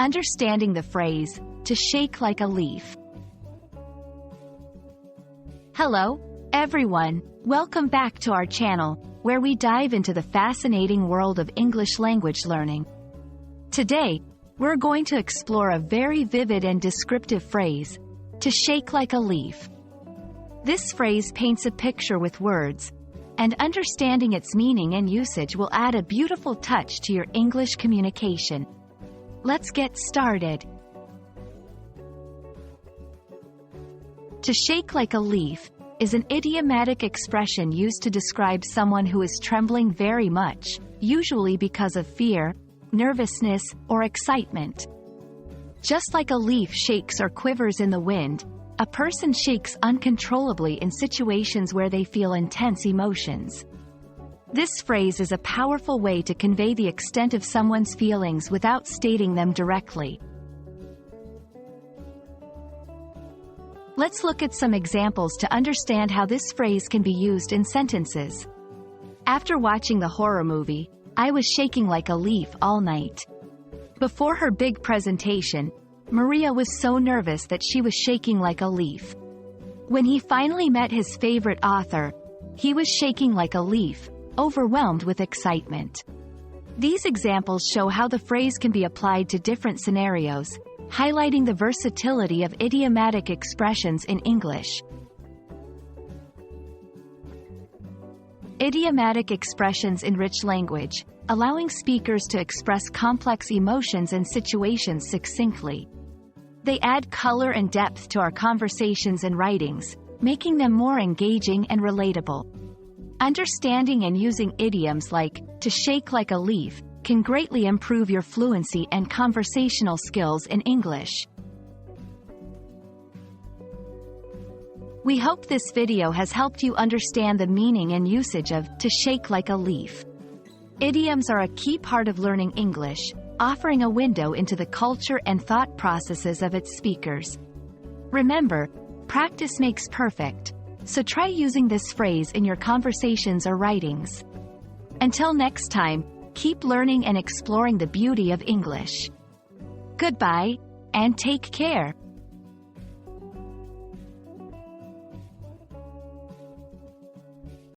Understanding the phrase, to shake like a leaf. Hello, everyone. Welcome back to our channel, where we dive into the fascinating world of English language learning. Today, we're going to explore a very vivid and descriptive phrase, to shake like a leaf. This phrase paints a picture with words, and understanding its meaning and usage will add a beautiful touch to your English communication. Let's get started. To shake like a leaf is an idiomatic expression used to describe someone who is trembling very much, usually because of fear, nervousness, or excitement. Just like a leaf shakes or quivers in the wind, a person shakes uncontrollably in situations where they feel intense emotions. This phrase is a powerful way to convey the extent of someone's feelings without stating them directly. Let's look at some examples to understand how this phrase can be used in sentences. After watching the horror movie, I was shaking like a leaf all night. Before her big presentation, Maria was so nervous that she was shaking like a leaf. When he finally met his favorite author, he was shaking like a leaf, overwhelmed with excitement. These examples show how the phrase can be applied to different scenarios, highlighting the versatility of idiomatic expressions in English. Idiomatic expressions enrich language, allowing speakers to express complex emotions and situations succinctly. They add color and depth to our conversations and writings, making them more engaging and relatable. Understanding and using idioms like, to shake like a leaf, can greatly improve your fluency and conversational skills in English. We hope this video has helped you understand the meaning and usage of, to shake like a leaf. Idioms are a key part of learning English, offering a window into the culture and thought processes of its speakers. Remember, practice makes perfect, so try using this phrase in your conversations or writings. Until next time, keep learning and exploring the beauty of English. Goodbye, and take care.